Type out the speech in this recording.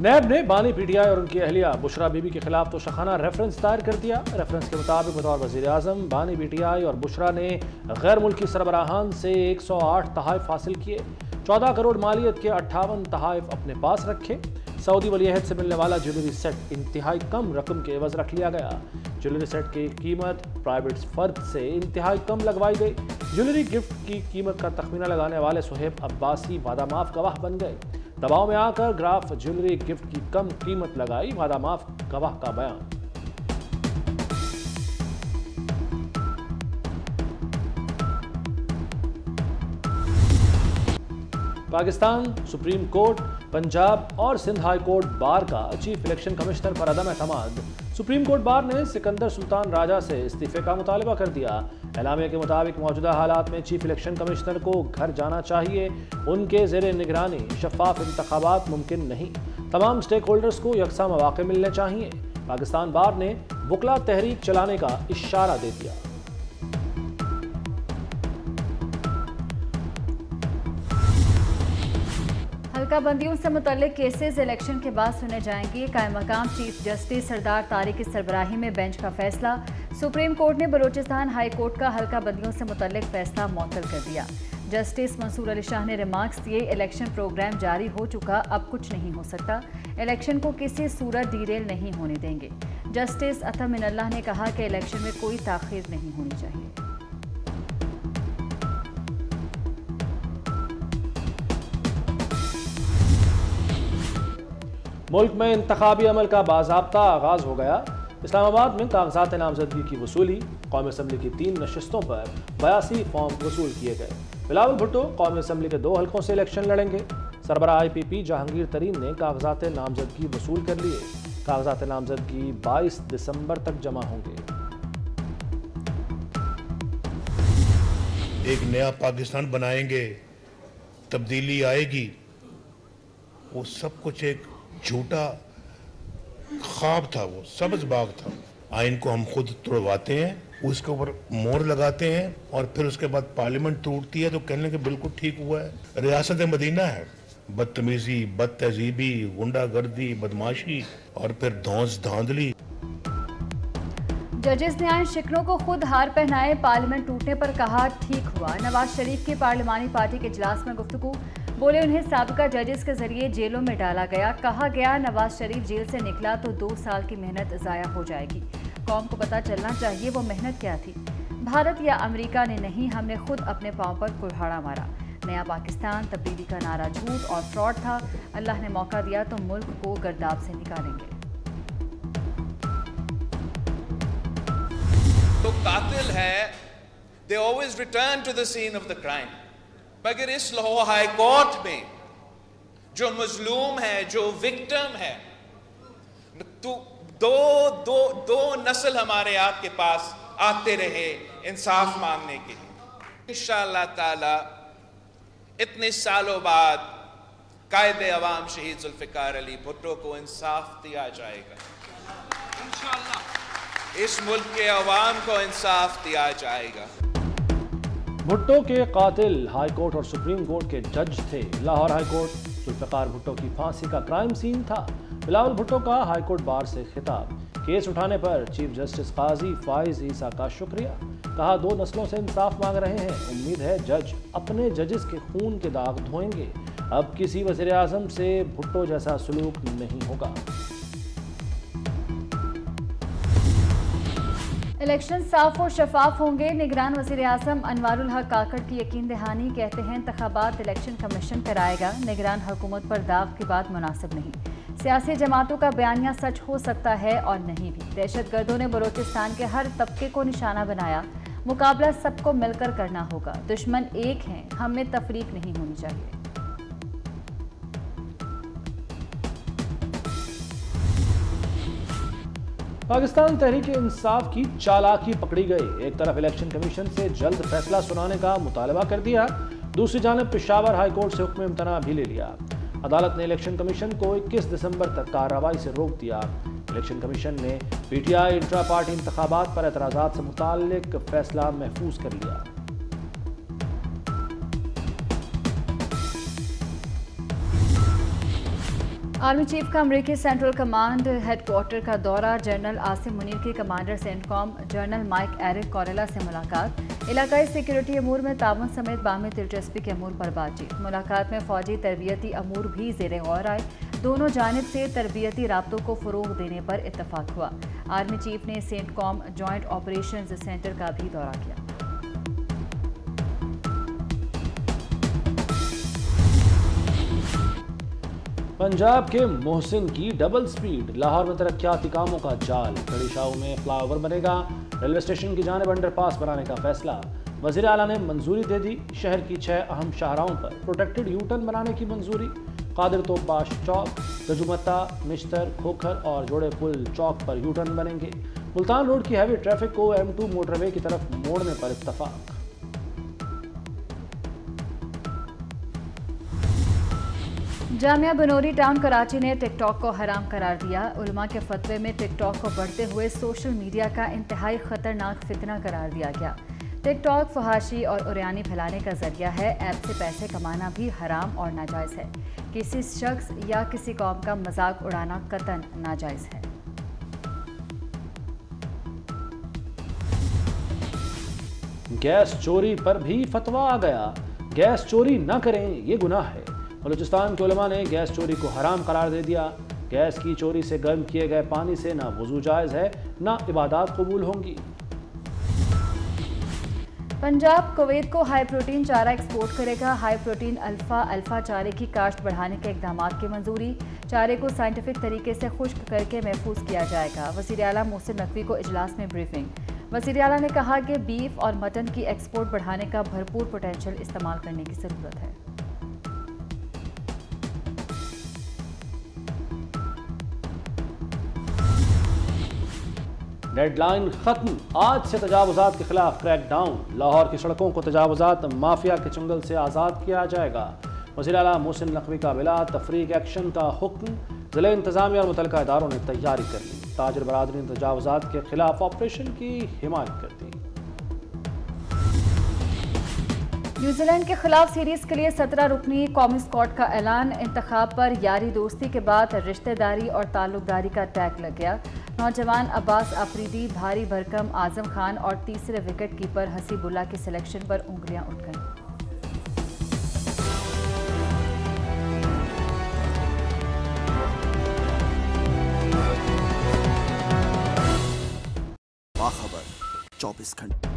नैब ने बानी पीटीआई और उनकी अहलिया बुशरा बीबी के खिलाफ तोशाखाना रेफरेंस दायर कर दिया। रेफरेंस के मुताबिक बतौर वज़ीर आज़म बानी पीटीआई और बुशरा ने गैर मुल्की सरबराहान से 108 तहाइफ हासिल किए, 14 करोड़ मालियत के 58 तहाइफ अपने पास रखे। सऊदी वलीअहद से मिलने वाला ज्वेलरी सेट इंतहाई कम रकम के एवज रख लिया गया। ज्वेलरी सेट की कीमत प्राइवेट फर्द से इंतहाई कम लगवाई गई। ज्वेलरी गिफ्ट की कीमत का तखमीना लगाने वाले सुहेब अब्बासी वादा माफ गवाह बन गए। दबाव में आकर ग्राफ ज्वेलरी गिफ्ट की कम कीमत लगाई, वादा माफ गवाह का बयान। पाकिस्तान सुप्रीम कोर्ट, पंजाब और सिंध हाई कोर्ट बार का चीफ इलेक्शन कमिश्नर पर अदम एतमाद। सुप्रीम कोर्ट बार ने सिकंदर सुल्तान राजा से इस्तीफे का मुतालबा कर दिया। एलामिया के मुताबिक मौजूदा हालात में चीफ इलेक्शन कमिश्नर को घर जाना चाहिए। उनके ज़ेरे निगरानी शफाफ इंतखाबात मुमकिन नहीं। तमाम स्टेक होल्डर्स को यकसा मौके मिलने चाहिए। पाकिस्तान बार ने वकला तहरीक चलाने का इशारा दे दिया। हल्का बंदियों से मुतल्लिक केसेस इलेक्शन के बाद सुने जाएंगे। कायम मकाम चीफ जस्टिस सरदार तारिक की सरबराही में बेंच का फैसला। सुप्रीम कोर्ट ने बलोचिस्तान हाई कोर्ट का हल्का बंदियों से मुतल्लिक फैसला मुअत्तल कर दिया। जस्टिस मंसूर अली शाह ने रिमार्क्स दिए, इलेक्शन प्रोग्राम जारी हो चुका, अब कुछ नहीं हो सकता। इलेक्शन को किसी सूरत डीरेल नहीं होने देंगे। जस्टिस अता मिनल्लाह ने कहा कि इलेक्शन में कोई ताखीर नहीं होनी चाहिए। मुल्क में इंतखाबी अमल का बाज़ाब्ता आगाज हो गया। इस्लामाबाद में कागजात नामजदगी की वसूली। कौमी असम्बली की 3 नशिस्तों पर 82 फॉर्म वसूल किए गए। बिलावल भुट्टो कौमी असम्बली के 2 हल्कों से इलेक्शन लड़ेंगे। सरबराह IPP जहांगीर तरीन ने कागजात नामजदगी वसूल कर लिए। कागजात नामजदगी 22 दिसंबर तक जमा होंगे। एक नया पाकिस्तान बनाएंगे, तब्दीली आएगी, वो सब कुछ एक झूठा ख्वाब था, वो सब्ज बाग था। आइन को हम खुद तोड़वाते हैं, उसके ऊपर मोहर लगाते हैं और फिर उसके बाद पार्लियामेंट टूटती है तो कहने के बिल्कुल ठीक हुआ है। रियासत मदीना है, बदतमीजी, बदतहजीबी, गुंडागर्दी, बदमाशी और फिर धौंस धांधली। जजेस ने आइन शिकनों को खुद हार पहनाए। पार्लियामेंट टूटने पर कहा ठीक हुआ। नवाज शरीफ की पार्लिमानी पार्टी के इजलास में गुफ्तगू। बोले उन्हें साबिका जजेस के जरिए जेलों में डाला गया। कहा गया नवाज शरीफ जेल से निकला तो 2 साल की मेहनत ज़ाया हो जाएगी। कौम को पता चलना चाहिए वो मेहनत क्या थी। भारत या अमेरिका ने नहीं, हमने खुद अपने पांव पर कुल्हाड़ा मारा। नया पाकिस्तान तब्दीली का नारा झूठ और फ्रॉड था। अल्लाह ने मौका दिया तो मुल्क को गर्दाब से निकालेंगे। तो कातिल है, they always return to the scene of the crime। मगर इस लाहौर हाई कोर्ट में जो मजलूम है, जो विक्टिम है, तो दो नस्ल हमारे आपके पास आते रहे इंसाफ मांगने के लिए। इंशाअल्लाह ताला इतने सालों बाद कायदे अवाम शहीद जुल्फिकार अली भुट्टो को इंसाफ दिया जाएगा। इंशाअल्लाह इस मुल्क के अवाम को इंसाफ दिया जाएगा। भुट्टो के कातिल हाई कोर्ट और सुप्रीम कोर्ट के जज थे। लाहौर हाई कोर्ट जुल्फिकार भुट्टो की फांसी का क्राइम सीन था। बिलावल भुट्टो का हाई कोर्ट बार से खिताब। केस उठाने पर चीफ जस्टिस काजी फाइज ईसा का शुक्रिया। कहा 2 नस्लों से इंसाफ मांग रहे हैं, उम्मीद है जज अपने जजेस के खून के दाग धोएंगे। अब किसी वज़ीर आज़म से भुट्टो जैसा सलूक नहीं होगा। इलेक्शन साफ और शफाफ होंगे। निगरान वज़ीर आज़म अनवारुल हक काकड़ की यकीन दहानी। कहते हैं इंतखाबात इलेक्शन कमीशन कराएगा। निगरान हुकूमत पर दाव की बात मुनासिब नहीं। सियासी जमातों का बयानिया सच हो सकता है और नहीं भी। दहशतगर्दों ने बलोचिस्तान के हर तबके को निशाना बनाया। मुकाबला सबको मिलकर करना होगा। दुश्मन एक हैं, हम में तफरीक नहीं होनी चाहिए। पाकिस्तान तहरीक इंसाफ की चालाकी पकड़ी गई। एक तरफ इलेक्शन कमीशन से जल्द फैसला सुनाने का मुतालबा कर दिया, दूसरी जानब पेशावर हाई कोर्ट से हुक्म इम्तना भी ले लिया। अदालत ने इलेक्शन कमीशन को 21 दिसंबर तक कार्रवाई से रोक दिया। इलेक्शन कमीशन ने PTI इंट्रा पार्टी इंतखाबात पर एतराज़ात से मुताल्लिक फैसला महफूज कर लिया। आर्मी चीफ का अमेरिकी सेंट्रल कमांड हेडक्वार्टर का दौरा, जनरल आसिम मुनीर की commander CENTCOM general Mike Erik Kurilla से मुलाकात, इलाकाई सिक्योरिटी अमूर में ताउन समेत बाहमी दिलचस्पी के अमूर पर बातचीत। मुलाकात में फौजी तरबियती अमूर भी ज़ेरे गौर आए। दोनों जानिब से तरबियती राब्तों को फ़रोग़ देने पर इत्तफाक हुआ। आर्मी चीफ ने सेंटकॉम जॉइंट ऑपरेशंस सेंटर का भी दौरा किया। पंजाब के मोहसिन की डबल स्पीड, लाहौर में तरक्याती कामों का जाल, कड़ी शाहू में फ्लाईओवर बनेगा, रेलवे स्टेशन की जानिब अंडरपास बनाने का फैसला, वज़ीर आला ने मंजूरी दे दी। शहर की 6 अहम शाहराहों पर प्रोटेक्टेड यूटर्न बनाने की मंजूरी। कादिर तोपाश चौक, गजुमत्ता, मिश्तर, खोखर और जोड़े पुल चौक पर यूटर्न बनेंगे। मुल्तान रोड की हैवी ट्रैफिक को M2 मोटरवे की तरफ मोड़ने पर इत्तफाक। जामिया बनोरी टाउन कराची ने टिकटॉक को हराम करार दिया। उलमा के फतवे में टिकटॉक को बढ़ते हुए सोशल मीडिया का इंतहाई खतरनाक फितना करार दिया गया। टिकटॉक फहाशी और उरियानी फैलाने का जरिया है। ऐप से पैसे कमाना भी हराम और नाजायज़ है। किसी शख्स या किसी कौम का मजाक उड़ाना कतन नाजायज़ है। गैस चोरी पर भी फतवा आ गया। गैस चोरी न करें, ये गुनाह है। बलूचिस्तान के उलमा ने गैस चोरी को हराम करार दे दिया। गैस की चोरी से गर्म किए गए पानी से ना वुज़ू जायज़ है, ना इबादत कबूल होंगी। पंजाब कुवैत को हाई प्रोटीन चारा एक्सपोर्ट करेगा। हाई प्रोटीन अल्फा चारे की काश्त बढ़ाने के इक़दाम की मंजूरी। चारे को साइंटिफिक तरीके से खुश्क करके महफूज किया जाएगा। वज़ीर आला मोहसिन नकवी को इजलास में ब्रीफिंग। वज़ीर आला ने कहा कि बीफ और मटन की एक्सपोर्ट बढ़ाने का भरपूर पोटेंशियल इस्तेमाल करने की ज़रूरत है। डेडलाइन खत्म, आज से तजावुज़ात के खिलाफ क्रैकडाउन। लाहौर की सड़कों को तजावुज़ात माफिया के चंगल से आज़ाद किया जाएगा। वज़ीर आला मोहसिन नकवी का बिला तफरीक एक्शन का हुक्म। ज़िला इंतज़ामिया और मुतल्लिका इदारों ने तैयारी कर ली। ताजिर बरादरी ने तजावुज़ात के खिलाफ ऑपरेशन की हिमायत कर दी। न्यूजीलैंड के खिलाफ सीरीज के लिए 17 रुकनी कौमी स्क्वाड का ऐलान। इंतखाब पर यारी दोस्ती के बाद रिश्तेदारी और ताल्लुकदारी का टैग लग गया। नौजवान अब्बास अफरीदी, भारी भरकम आजम खान और तीसरे विकेट कीपर हसीबुल्ला की सिलेक्शन पर उंगलियां उठ गईं। बाखबर 24 घंटे।